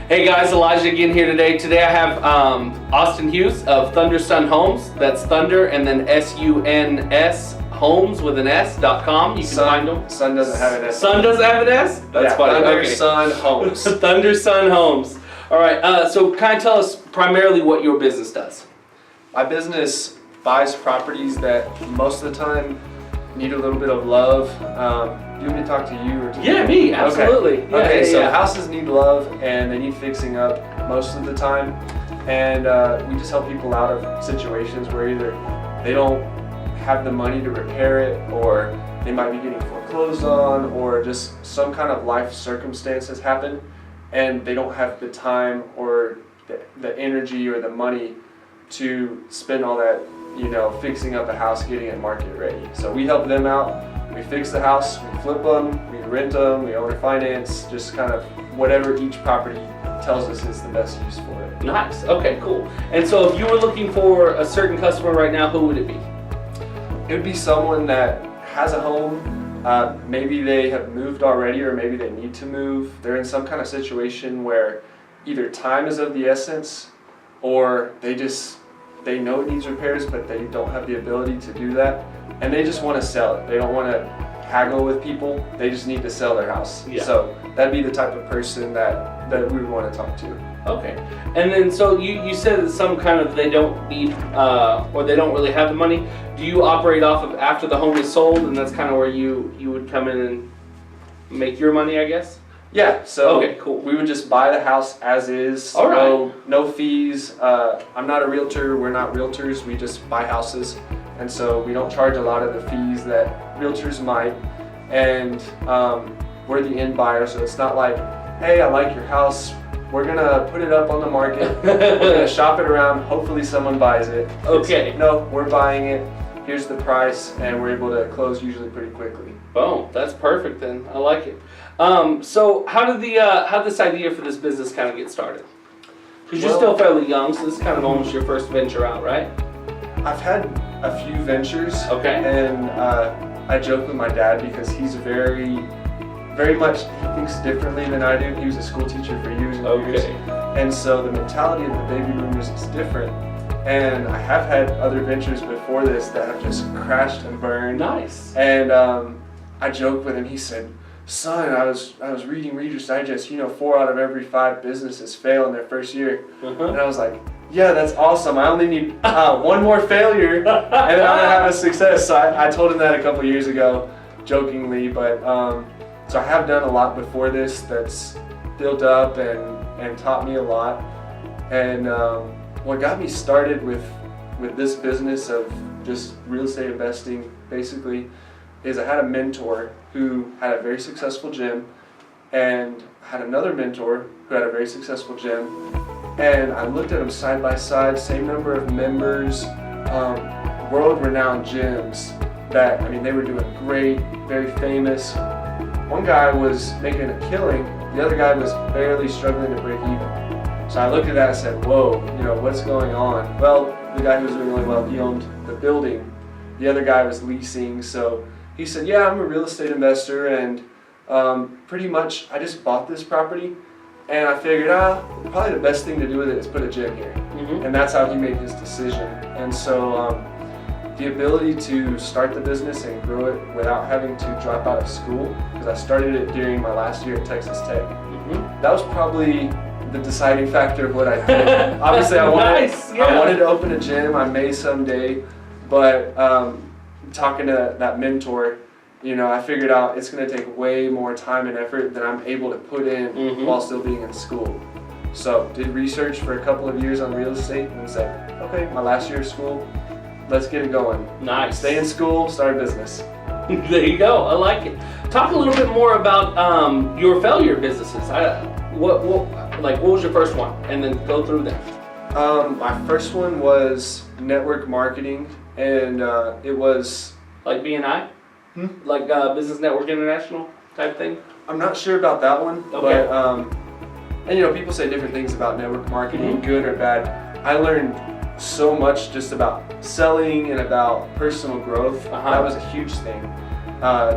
Hey guys, Elijah again here today. Today I have Austin Hughes of Thunder Sun Homes. That's Thunder and then SUNS Homes with an S.com. You can find them. Sun doesn't have an S. Sun doesn't have an S? That's funny. Thunder Okay. Sun Homes. Thunder Sun Homes. All right. So kind of tell us primarily what your business does. My business buys properties that most of the time need a little bit of love. Do you want me to talk to you or to Yeah, me. Absolutely. Okay. Yeah, So yeah. houses need love and they need fixing up most of the time, and we just help people out of situations where either they don't have the money to repair it, or they might be getting foreclosed on, or just some kind of life circumstances happen and they don't have the time or the energy or the money to spend all that, fixing up a house, getting it market ready. So we help them out. We fix the house, we flip them, we rent them, we owner finance, just kind of whatever each property tells us is the best use for it. Nice. Okay, cool. And so if you were looking for a certain customer right now, who would it be? It would be someone that has a home. Maybe they have moved already, or maybe they need to move. They're in some kind of situation where either time is of the essence, or they know it needs repairs, but they don't have the ability to do that, and they just want to sell it. They don't want to haggle with people. They just need to sell their house. Yeah. So that'd be the type of person that we would want to talk to. Okay. And then so you said that some kind of they don't need or they don't really have the money. Do you operate off of after the home is sold, and that's kind of where you would come in and make your money, I guess? Yeah, so okay, cool. We would just buy the house as is. All right. No fees. I'm not a realtor. We're not realtors. We just buy houses, and so we don't charge a lot of the fees that realtors might. And we're the end buyer, so it's not like, hey, I like your house. We're gonna put it up on the market. We're gonna shop it around. Hopefully, someone buys it. Okay. No, we're buying it. Here's the price, and we're able to close usually pretty quickly. Boom, that's perfect then. I like it. So how did this idea for this business kind of get started? Because you're still fairly young, so this is kind of almost your first venture out, right? I've had a few ventures. Okay. And I joke with my dad because he's very much, he thinks differently than I do. He was a school teacher for years and years. And so the mentality of the baby boomers is different. And I have had other ventures before this that have just crashed and burned. Nice. And I joked with him. He said, "Son, I was reading Reader's Digest. 4 out of every 5 businesses fail in their first year." And I was like, "Yeah, that's awesome. I only need one more failure, and then I'm gonna have a success." So I told him that a couple years ago, jokingly. But so I have done a lot before this that's built up and taught me a lot. And what got me started with this business of just real estate investing, basically, is I had a mentor who had a very successful gym, and had another mentor who had a very successful gym, and I looked at them side by side, same number of members, world-renowned gyms that, they were doing great, very famous. One guy was making a killing, the other guy was barely struggling to break even. So I looked at that and said, whoa, what's going on? Well, the guy who was doing really well, he owned the building. The other guy was leasing, so he said, yeah, I'm a real estate investor, and pretty much I just bought this property, and I figured, probably the best thing to do with it is put a gym here. And that's how he made his decision. And so the ability to start the business and grow it without having to drop out of school, because I started it during my last year at Texas Tech. That was probably the deciding factor of what I did. Obviously, I wanted to open a gym. I may someday, but talking to that mentor, I figured out it's going to take way more time and effort than I'm able to put in while still being in school. So did research for a couple of years on real estate and said, okay, my last year of school, let's get it going. Nice. Stay in school, start a business. There you go. I like it. Talk a little bit more about your failure businesses. What was your first one? And then go through them. My first one was network marketing, and it was like BNI, like Business Network International type thing. I'm not sure about that one, okay. But and people say different things about network marketing, good or bad. I learned so much just about selling and about personal growth. That was a huge thing.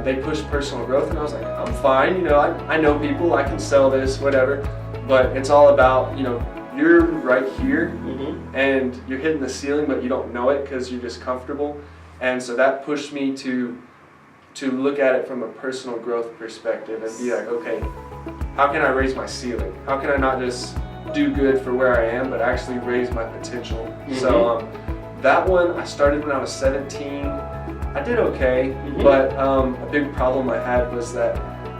They pushed personal growth, and I was like, I'm fine. I know people. I can sell this, whatever. but it's all about, you're right here Mm-hmm. and you're hitting the ceiling, but you don't know it because you're just comfortable. And so that pushed me to look at it from a personal growth perspective and be like, okay, how can I raise my ceiling? How can I not just do good for where I am, but actually raise my potential? Mm-hmm. So that one, I started when I was 17. I did okay, Mm-hmm. but a big problem I had was that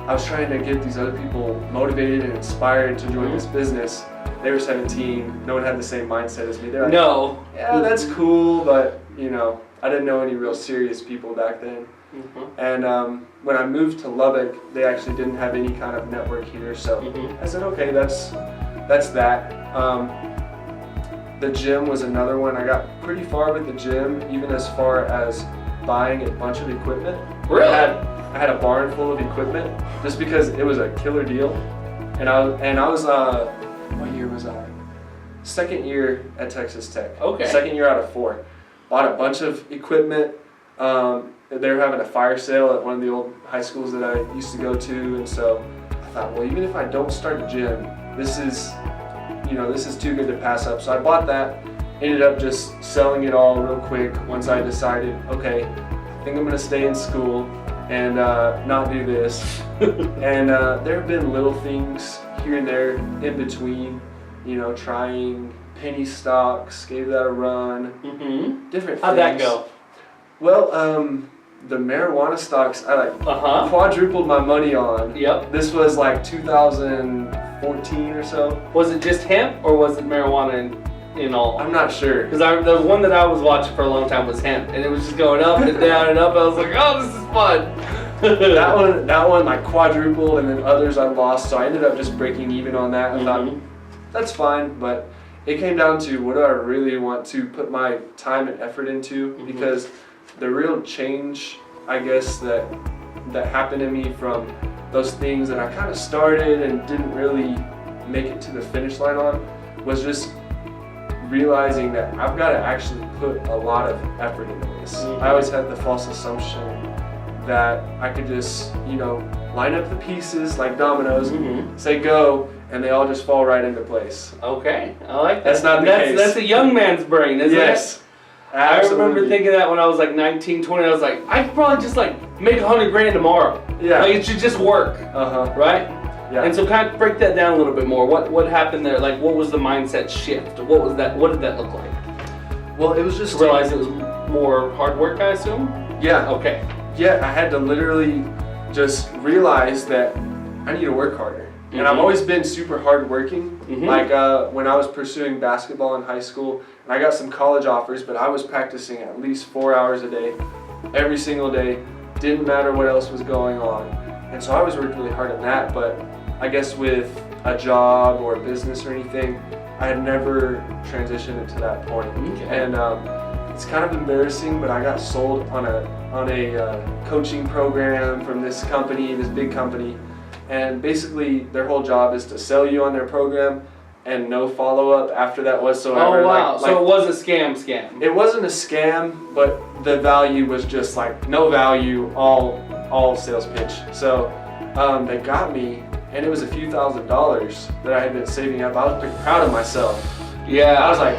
I was trying to get these other people motivated and inspired to join this business. They were 17. No one had the same mindset as me. They're like, No. yeah, that's cool, but I didn't know any real serious people back then. Mm-hmm. And when I moved to Lubbock, they actually didn't have any kind of network here. So Mm-hmm. I said, okay, that's that. The gym was another one. I got pretty far with the gym, even as far as buying a bunch of equipment. Really? I had a barn full of equipment just because it was a killer deal. And I was what year was I? Second year at Texas Tech. Okay. Second year out of 4. Bought a bunch of equipment. They were having a fire sale at one of the old high schools that I used to go to, and so I thought, well, even if I don't start a gym, this is too good to pass up. So I bought that. Ended up just selling it all real quick once I decided, okay, I think I'm gonna stay in school and not do this. And there have been little things here and there in between, trying penny stocks, gave that a run, Mm-hmm. different things. How'd that go? Well, the marijuana stocks, I Uh-huh. quadrupled my money on. Yep. This was like 2014 or so. Was it just hemp or was it marijuana in all? I'm not sure. Because the one that I was watching for a long time was hemp, and it was just going up and down and up. I was like, oh, this is fun. That one like quadrupled, and then others I lost, so I ended up just breaking even on that. I thought, Mhm. that's fine, but it came down to what do I really want to put my time and effort into, Mhm. because the real change, I guess, that happened to me from those things that I kind of started and didn't really make it to the finish line on was just realizing that I've got to actually put a lot of effort into this. Mhm. I always had the false assumption that I could just, line up the pieces like dominoes, Mhm. say go, and they all just fall right into place. Okay, I like that. That's not the case. That's a young man's brain, isn't it? Yes. I Absolutely. remember thinking that when I was like 19, 20, I was like, I could probably just like make $100,000 tomorrow. Yeah. Like it should just work, Uh-huh. right? Yeah. And so kind of break that down a little bit more. What happened there? Like what was the mindset shift? What was that? What did that look like? Well, it was just To realize it was more hard work, I assume? Yeah. Okay. Yeah, I had to literally just realize that I need to work harder. And I've Mhm. always been super hardworking. Mhm. Like when I was pursuing basketball in high school, and I got some college offers, but I was practicing at least 4 hours a day, every single day. Didn't matter what else was going on. And so I was working really hard on that, but I guess with a job or a business or anything, I had never transitioned it to that point. Okay. And it's kind of embarrassing, but I got sold on a coaching program from this company, this big company, and basically their whole job is to sell you on their program and no follow-up after that whatsoever. Oh wow! Like, So it was a scam. it wasn't a scam, but the value was just like no value, all sales pitch. So they got me, and it was a few $1,000s that I had been saving up. I was pretty proud of myself. Yeah. I was like,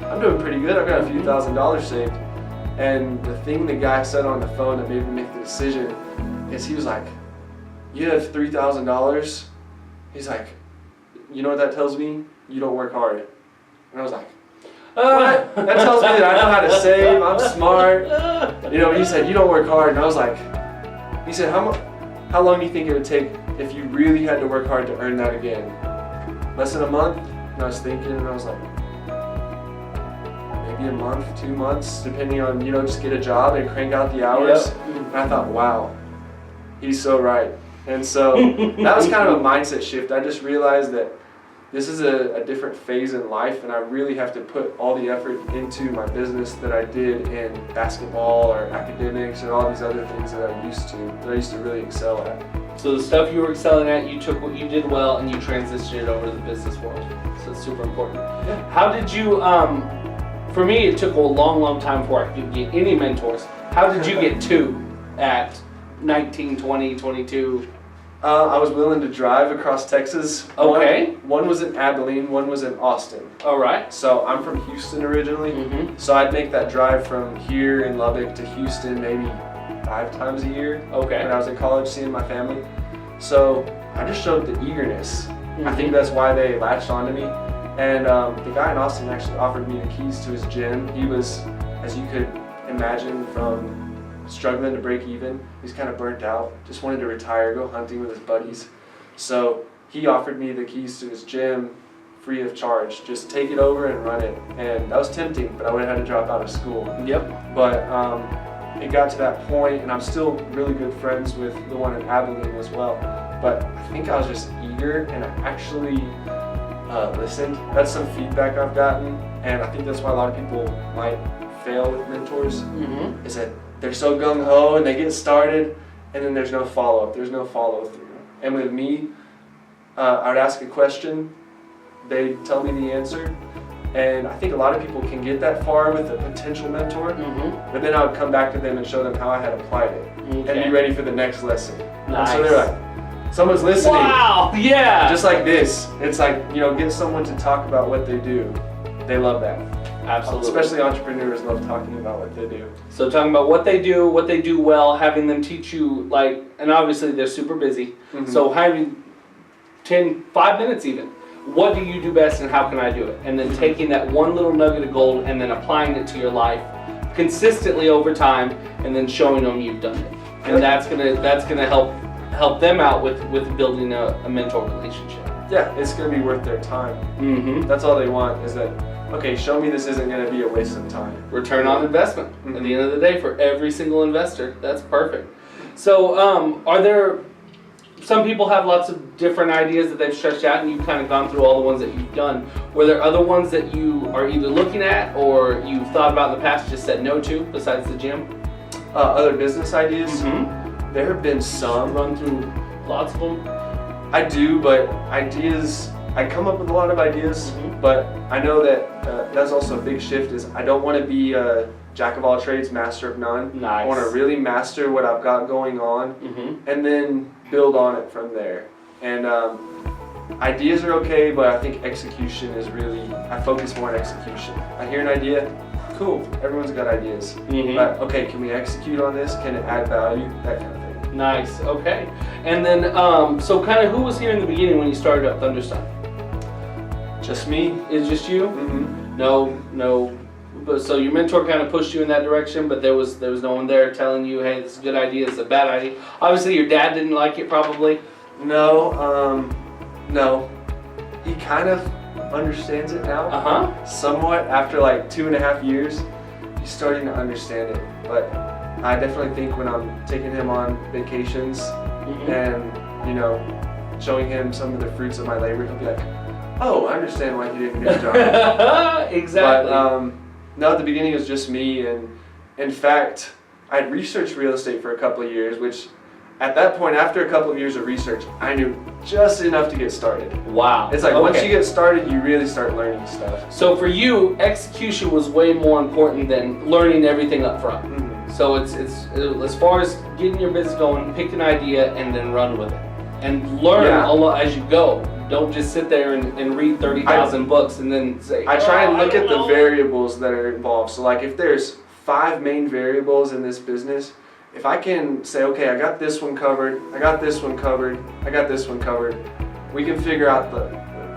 I'm doing pretty good. I've got a few $1,000s saved. And the thing the guy said on the phone that made me make the decision is he was like, you have $3,000? He's like, you know what that tells me? You don't work hard. And I was like, what? That tells me that I know how to save, I'm smart. He said, you don't work hard. And I was like, he said, how long do you think it would take if you really had to work hard to earn that again? Less than a month? And I was thinking, and I was like, maybe a month, 2 months, depending on, just get a job and crank out the hours. Yep. And I thought, wow, he's so right. And so that was kind of a mindset shift. I just realized that this is a different phase in life, and I really have to put all the effort into my business that I did in basketball or academics and all these other things that I used to really excel at. So the stuff you were excelling at, you took what you did well and you transitioned it over to the business world. So it's super important. Yeah. How did you, for me it took a long time before I could get any mentors. How did you get 2 at 19, 20, 22? I was willing to drive across Texas. Okay. One was in Abilene, one was in Austin. All right. So I'm from Houston originally. Mm-hmm. So I'd make that drive from here in Lubbock to Houston maybe 5 times a year. Okay. When I was in college seeing my family. So I just showed the eagerness. Mm-hmm. I think that's why they latched onto me. And the guy in Austin actually offered me the keys to his gym. He was, as you could imagine, from struggling to break even. He's kind of burnt out, just wanted to retire, go hunting with his buddies. So he offered me the keys to his gym free of charge. Just take it over and run it. And that was tempting, but I would have had to drop out of school. Yep. But it got to that point, and I'm still really good friends with the one in Abilene as well. But I think I was just eager, and I actually listened. That's some feedback I've gotten, and I think that's why a lot of people might fail with mentors, Mm-hmm. is that they're so gung-ho and they get started, and then there's no follow-up, there's no follow-through. And with me, I would ask a question, they'd tell me the answer, and I think a lot of people can get that far with a potential mentor, Mm-hmm. but then I would come back to them and show them how I had applied it, and Okay. be ready for the next lesson. And Nice. so they're like, someone's listening. Wow. Yeah. Just like this, it's like, get someone to talk about what they do. They love that. Absolutely. Especially entrepreneurs love talking about what they do. So talking about what they do well, having them teach you, like, and obviously they're super busy. Mhm. So having 5 minutes even. What do you do best and how can I do it? And then taking that one little nugget of gold and then applying it to your life consistently over time and then showing them you've done it. And that's gonna help them out with building a mentor relationship. Yeah, it's gonna be worth their time. Mm-hmm. That's all they want, is that, okay, show me this isn't gonna be a waste of time. Return on investment at the end of the day for every single investor. That's perfect. So are there, some people have lots of different ideas that they've stretched out, and you've kind of gone through all the ones that you've done. Were there other ones that you are either looking at or you've thought about in the past just said no to besides the gym? Other business ideas? Mm-hmm. There have been some. Run through lots of them. I do, but ideas, I come up with a lot of ideas, but I know that that's also a big shift, is I don't want to be a jack of all trades, master of none. Nice. I want to really master what I've got going on, Mm-hmm. and then build on it from there. And ideas are okay, but I think execution is really, I focus more on execution. I hear an idea, cool, everyone's got ideas. Mm-hmm. But okay, can we execute on this? Can it add value? That kind of thing. Nice. Okay. And then, so kind of who was here in the beginning when you started up Thunderstone? Just me. Is just you? Mm-hmm. No. But so your mentor kind of pushed you in that direction, but there was no one there telling you, hey, this is a good idea, this is a bad idea. Obviously, your dad didn't like it, probably. No. He kind of understands it now. Uh-huh. Somewhat. After like 2.5 years, he's starting to understand it. But I definitely think when I'm taking him on vacations Mm-hmm. and, showing him some of the fruits of my labor, he'll be like, oh, I understand why he didn't get a job. Exactly. But no, at the beginning it was just me, and in fact, I'd researched real estate for a couple of years, which at that point, after a couple of years of research, I knew just enough to get started. Wow. It's like once you get started, you really start learning stuff. So for you, execution was way more important than learning everything up front. Mm-hmm. So it's as far as getting your business going, pick an idea and then run with it. And learn a lot as you go. Don't just sit there and read 30,000 books and then say, I try and I look don't at the know. variables that are involved. So like if there's 5 main variables in this business, if I can say, okay, I got this one covered, I got this one covered, I got this one covered, we can figure out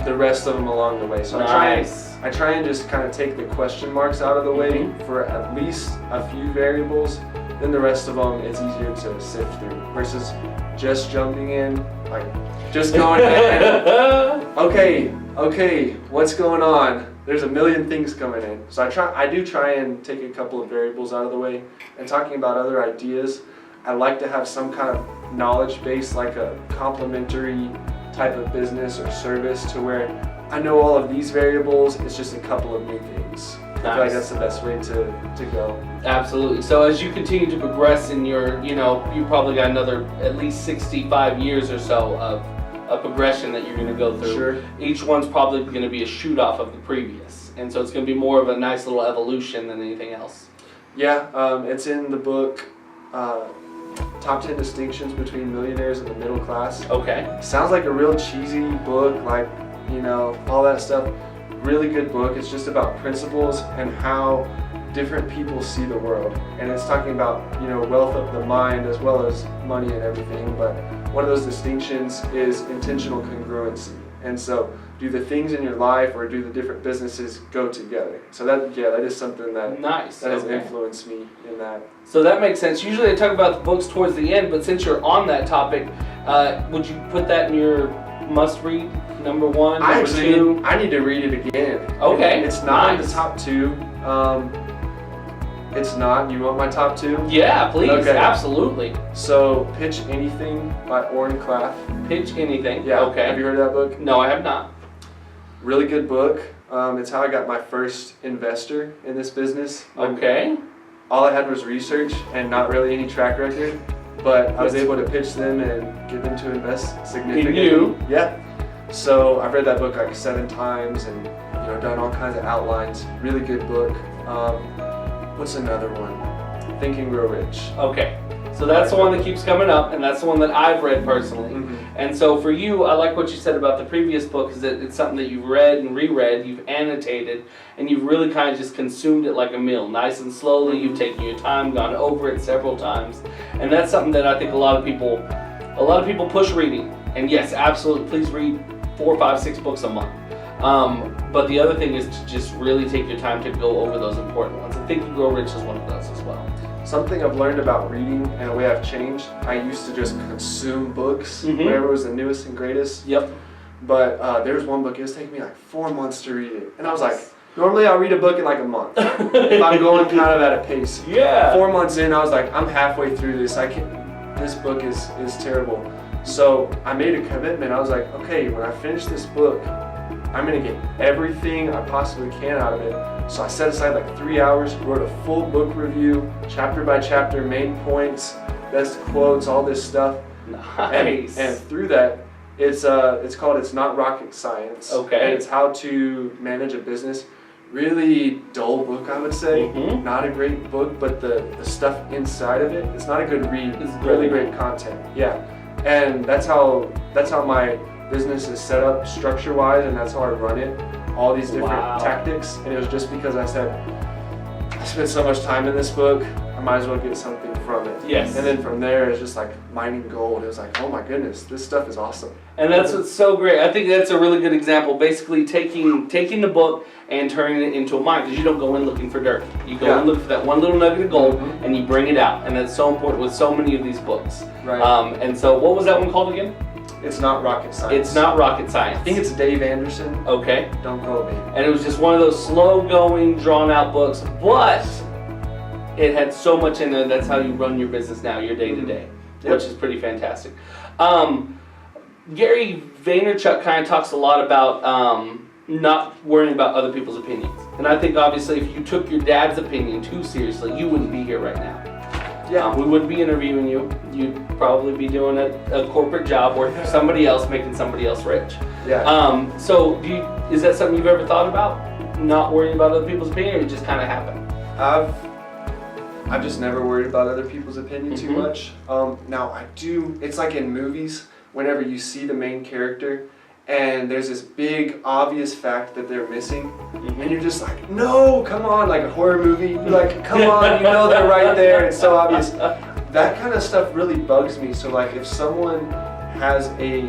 the rest of them along the way. So Nice. I try and just kind of take the question marks out of the way Mhm. for at least a few variables. Then the rest of them, it's easier to sift through versus just jumping in, like just going in. Okay, what's going on? There's a million things coming in. So I do try and take a couple of variables out of the way. And talking about other ideas, I like to have some kind of knowledge base, like a complementary type of business or service, to where I know all of these variables, it's just a couple of new things. I feel like that's the best way to go. Absolutely. So as you continue to progress in your, you probably got another at least 65 years or so of a progression that you're going to go through. Sure. Each one's probably going to be a shoot off of the previous. And so it's going to be more of a nice little evolution than anything else. Yeah, it's in the book Top 10 Distinctions Between Millionaires and the Middle Class. Okay. Sounds like a real cheesy book, like, you know, all that stuff. Really good book. It's just about principles and how different people see the world. And it's talking about, you know, wealth of the mind as well as money and everything. But one of those distinctions is intentional congruency. And so, do the things in your life or do the different businesses go together? So that is something that Nice. that has influenced me in that. So that makes sense. Usually I talk about the books towards the end, but since you're on that topic, would you put that in your must-read number one, number two? I need to read it again. Okay. It's not in Nice. the top two. It's not. You want my top two? Yeah, please. Okay. Absolutely. So, Pitch Anything by Orrin Claff. Pitch Anything. Yeah. Okay. Have you heard of that book? No, I have not. Really good book. It's how I got my first investor in this business. Okay. All I had was research and not really any track record, but I was able to pitch them and get them to invest significantly. In you? Yeah. So I've read that book like 7 times and, you know, done all kinds of outlines. Really good book. What's another one? Think and Grow Rich. Okay. So that's the one that keeps coming up, and that's the one that I've read personally. Mm-hmm. And so for you, I like what you said about the previous book, is that it's something that you've read and reread, you've annotated, and you've really kind of just consumed it like a meal, nice and slowly. You've taken your time, gone over it several times, and that's something that I think a lot of people push reading. And yes, absolutely, please read 4, 5, 6 books a month. But the other thing is to just really take your time to go over those important ones. And Think and Grow Rich is one of those as well. Something I've learned about reading and a way I've changed, I used to just consume books, whatever was the newest and greatest. Yep. But there was one book, it was taking me like 4 months to read it. And I was like, normally I'll read a book in like a month, if I'm going kind of at a pace. Yeah. 4 months in, I was like, I'm halfway through this. This book is terrible. So I made a commitment. I was like, okay, when I finish this book, I'm gonna get everything I possibly can out of it. So I set aside like 3 hours, wrote a full book review, chapter by chapter, main points, best quotes, all this stuff. Nice. And through that, it's called It's Not Rocket Science. Okay. And it's how to manage a business. Really dull book, I would say. Not a great book, but the stuff inside of it, it's not a good read. It's really great content. Yeah. And that's how my business is set up structure-wise, and that's how I run it. All these different tactics, and it was just because I said, I spent so much time in this book, I might as well get something from it. Yes. And then from there, it's just like mining gold. It was like, oh my goodness, this stuff is awesome. And that's what's so great. I think that's a really good example. Basically, taking the book and turning it into a mine, because you don't go in looking for dirt. You go and look for that one little nugget of gold, and you bring it out. And that's so important with so many of these books. Right. And so, what was that one called again? It's Not Rocket Science. It's Not Rocket Science. I think it's Dave Anderson. Okay. Don't quote me. And it was just one of those slow-going, drawn-out books, but it had so much in there. That's how you run your business now, your day-to-day, which is pretty fantastic. Gary Vaynerchuk kind of talks a lot about not worrying about other people's opinions. And I think, obviously, if you took your dad's opinion too seriously, you wouldn't be here right now. Yeah. We wouldn't be interviewing you. You'd probably be doing a corporate job working for somebody else, making somebody else rich. Yeah. So is that something you've ever thought about? Not worrying about other people's opinion, or it just kind of happened? I've just never worried about other people's opinion too much. Now I do, it's like in movies, whenever you see the main character and there's this big obvious fact that they're missing, and you're just like, no, come on, like a horror movie, you're like, come on, you know they're right there, it's so obvious. That kind of stuff really bugs me. So like if someone has a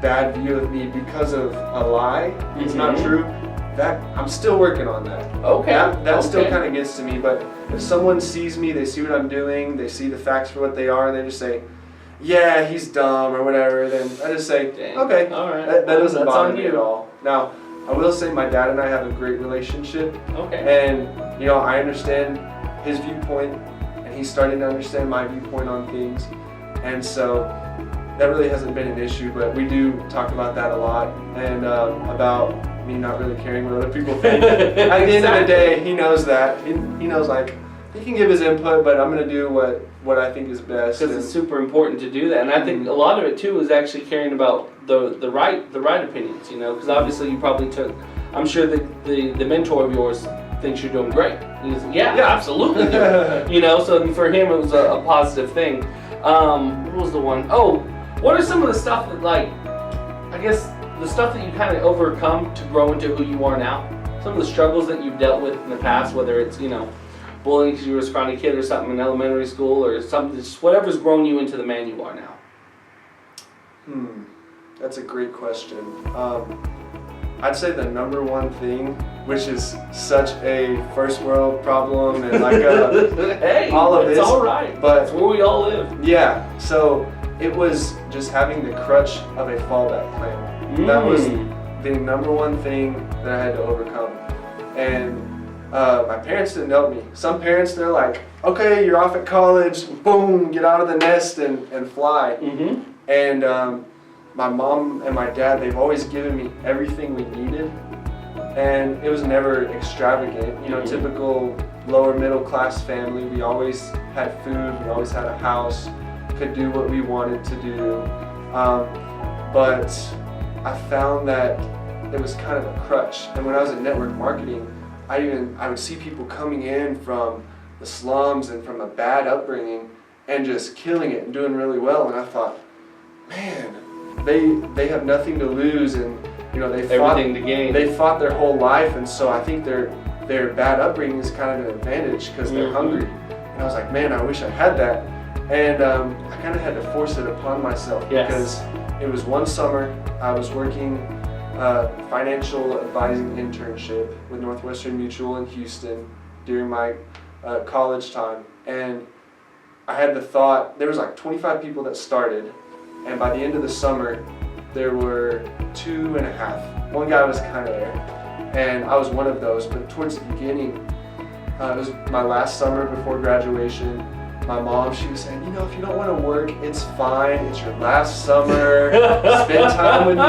bad view of me because of a lie, it's not true, that I'm still working on that. Okay. That still kind of gets to me, but if someone sees me, they see what I'm doing, they see the facts for what they are, and they just say, yeah, he's dumb or whatever, then I just say, okay, all right. that doesn't bother me you at all. Now, I will say my dad and I have a great relationship. Okay. And, you know, I understand his viewpoint, and he's starting to understand my viewpoint on things. And so that really hasn't been an issue, but we do talk about that a lot, and about me not really caring what other people think. At the end of the day, he knows that. He knows, like, he can give his input, but I'm going to do what I think is best. Because it's super important to do that, and I think a lot of it too is actually caring about the right opinions, you know. Because obviously you probably took, I'm sure the mentor of yours thinks you're doing great. And he's like, yeah, absolutely. You know, so for him it was a positive thing. What was the one? Oh, what are some of the stuff that, like, I guess the stuff that you kind of overcome to grow into who you are now? Some of the struggles that you've dealt with in the past, whether it's, you know, bullying because you were a scrawny kid or something in elementary school, or something, just whatever's grown you into the man you are now. That's a great question. I'd say the number one thing, which is such a first world problem, and like hey, all of it's this, all right. but it's where we all live. Yeah. So it was just having the crutch of a fallback plan. That was the number one thing that I had to overcome. And my parents didn't help me. Some parents, they're like, okay, you're off at college, boom, get out of the nest and fly. And my mom and my dad, they've always given me everything we needed. And it was never extravagant, you know, typical lower middle class family. We always had food, we always had a house, could do what we wanted to do. But I found that it was kind of a crutch. And when I was in network marketing, I would see people coming in from the slums and from a bad upbringing and just killing it and doing really well. And I thought, man, they have nothing to lose, and you know everything to gain. They fought their whole life, and so I think their bad upbringing is kind of an advantage because they're hungry. And I was like, man, I wish I had that. And I kind of had to force it upon myself because it was one summer I was working financial advising internship with Northwestern Mutual in Houston during my college time, and I had the thought, there was like 25 people that started, and by the end of the summer there were 2.5. One guy was kind of there, and I was one of those. But towards the beginning, it was my last summer before graduation, my mom, she was saying, you know, if you don't want to work, it's fine, it's your last summer, spend time with me.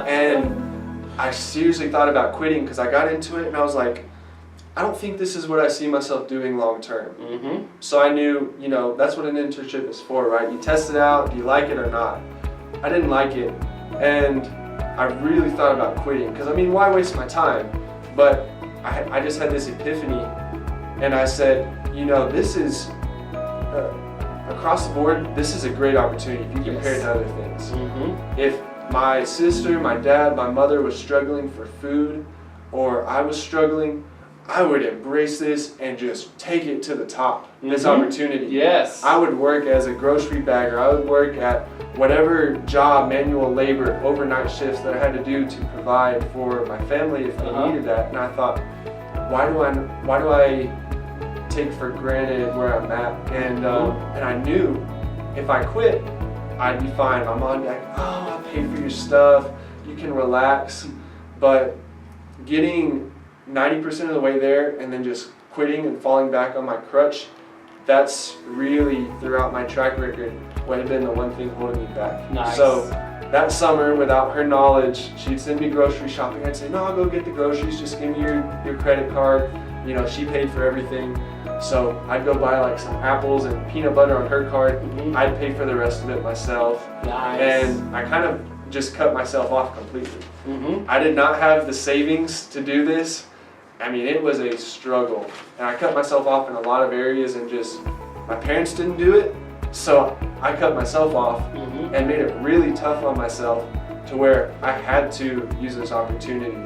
And I seriously thought about quitting because I got into it and I was like, I don't think this is what I see myself doing long term. So I knew, you know, that's what an internship is for, right? You test it out, do you like it or not? I didn't like it, and I really thought about quitting because, I mean, why waste my time? But I just had this epiphany, and I said, you know, this is, across the board, this is a great opportunity if you compare it to other things. If my sister, my dad, my mother was struggling for food, or I was struggling, I would embrace this and just take it to the top, this opportunity. Yes. I would work as a grocery bagger. I would work at whatever job, manual labor, overnight shifts that I had to do to provide for my family if they needed that. And I thought, why do I take for granted where I'm at? And I knew if I quit, I'd be fine. My mom would be like, oh, I'll pay for your stuff. You can relax. But getting 90% of the way there and then just quitting and falling back on my crutch, that's really, throughout my track record, what had been the one thing holding me back. Nice. So that summer, without her knowledge, she'd send me grocery shopping. I'd say, no, I'll go get the groceries, just give me your credit card. You know, she paid for everything. So I'd go buy like some apples and peanut butter on her card. I'd pay for the rest of it myself. Nice. And I kind of just cut myself off completely. I did not have the savings to do this. I mean, it was a struggle, and I cut myself off in a lot of areas, and just, my parents didn't do it, so I cut myself off and made it really tough on myself to where I had to use this opportunity.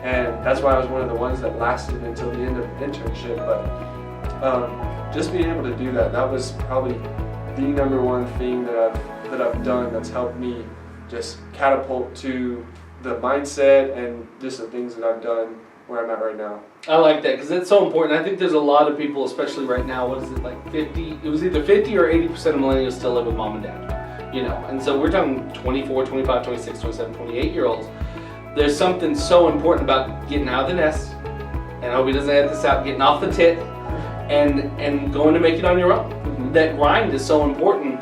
And that's why I was one of the ones that lasted until the end of the internship. But just being able to do that, that was probably the number one thing that I've done that's helped me just catapult to the mindset and just the things that I've done where I'm at right now. I like that because it's so important. I think there's a lot of people, especially right now, what is it, like 50, it was either 50 or 80% of millennials still live with mom and dad, you know, and so we're talking 24, 25, 26, 27, 28-year-olds. There's something so important about getting out of the nest, and I hope he doesn't edit this out, getting off the tit and going to make it on your own. That grind is so important.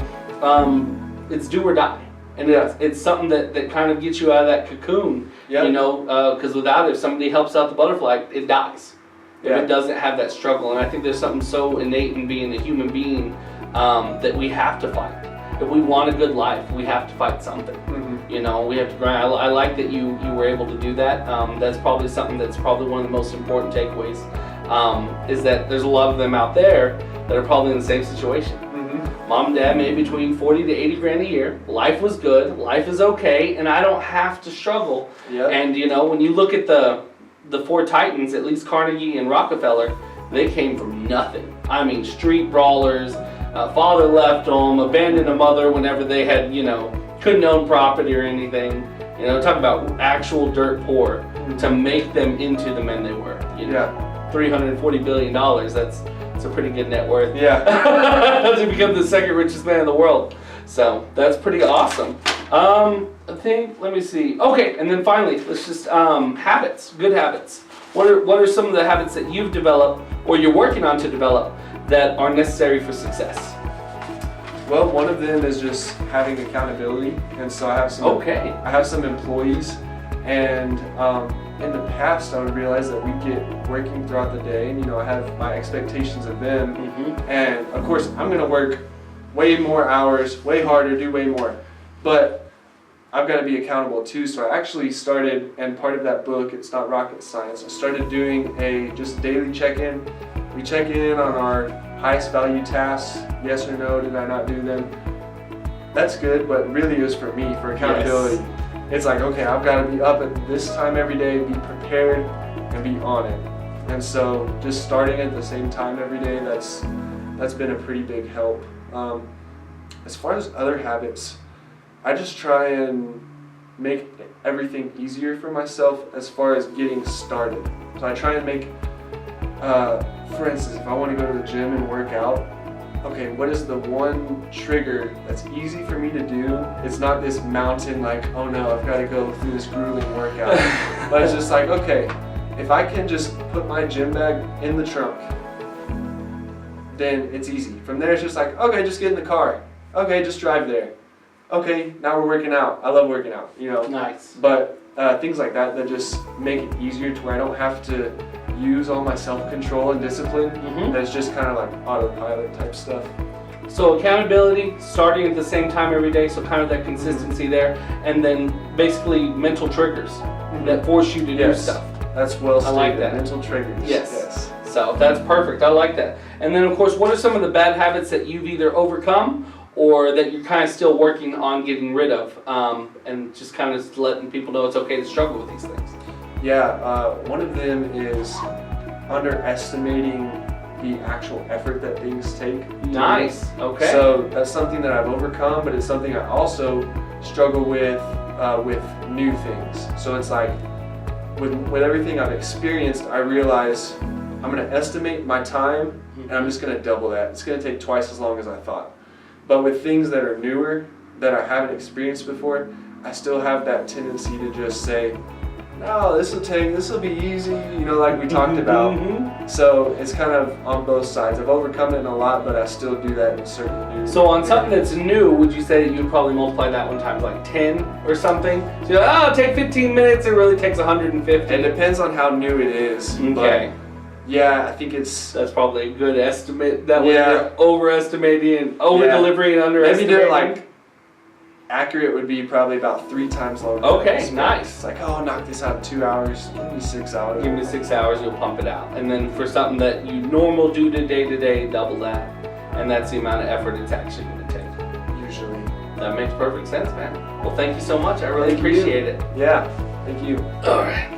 It's do or die. And it's something that kind of gets you out of that cocoon, you know, because without it, if somebody helps out the butterfly, it dies. If it doesn't have that struggle. And I think there's something so innate in being a human being that we have to fight. If we want a good life, we have to fight something. You know, we have to grind. I like that you were able to do that. That's probably something that's probably one of the most important takeaways, is that there's a lot of them out there that are probably in the same situation. Mom and dad made between 40 to 80 grand a year. Life was good. Life is okay, and I don't have to struggle. Yep. And you know, when you look at the four titans, at least Carnegie and Rockefeller, they came from nothing. I mean, street brawlers. Father left them, abandoned a mother whenever they had, you know, couldn't own property or anything. You know, talk about actual dirt poor to make them into the men they were. You know, $340 billion. That's a pretty good net worth. Yeah. To become the second richest man in the world. So that's pretty awesome. I think, let me see. Okay, and then finally, let's just habits, good habits. What are some of the habits that you've developed or you're working on to develop that are necessary for success? Well, one of them is just having accountability, and so I have some employees, and in the past I would realize that we get working throughout the day, and you know, I have my expectations of them, and of course I'm going to work way more hours, way harder, do way more, but I've got to be accountable too. So I actually started, and part of that book, it's not rocket science, I started doing a just daily check-in. We check in on our highest value tasks, yes or no, did I not do them? That's good, but really it was for me, for accountability. Yes. It's like, okay, I've got to be up at this time every day, be prepared, and be on it. And so just starting at the same time every day, that's been a pretty big help. As far as other habits, I just try and make everything easier for myself as far as getting started. So I try and make, for instance, if I want to go to the gym and work out, okay, what is the one trigger that's easy for me to do? It's not this mountain like, oh no, I've got to go through this grueling workout. But it's just like, okay, if I can just put my gym bag in the trunk, then it's easy. From there it's just like, okay, just get in the car. Okay, just drive there. Okay, now we're working out. I love working out, you know. Nice. But things like that just make it easier to where I don't have to use all my self-control and discipline. That's just kind of like autopilot type stuff. So accountability, starting at the same time every day, so kind of that consistency there, and then basically mental triggers that force you to do stuff. That's well stated. I like that. Mental triggers. Yes. So that's perfect. I like that. And then of course, what are some of the bad habits that you've either overcome or that you're kind of still working on getting rid of, and just kind of letting people know it's okay to struggle with these things? Yeah, one of them is underestimating the actual effort that things take. Nice. Okay. So that's something that I've overcome, but it's something I also struggle with new things. So it's like with everything I've experienced, I realize I'm going to estimate my time, and I'm just going to double that. It's going to take twice as long as I thought. But with things that are newer, that I haven't experienced before, I still have that tendency to just say, no, this will be easy, you know, like we talked about. So it's kind of on both sides. I've overcome it in a lot, but I still do that in certain new. So on something that's new, would you say that you'd probably multiply that one times like 10 or something? So you're like, oh, it'll take 15 minutes, it really takes 150. It depends on how new it is. Okay. Yeah, I think that's probably a good estimate. That way you're overestimating and over-delivering and underestimating. Maybe they're like, accurate would be probably about 3 times longer. Okay, nice. It's like, oh, knock this out in 2 hours. Give me 6 hours. Give me 6 hours, you'll pump it out. And then for something that you normal do to day, double that. And that's the amount of effort it's actually going to take. Usually. That makes perfect sense, man. Well, thank you so much. I really appreciate it. Yeah, thank you. All right.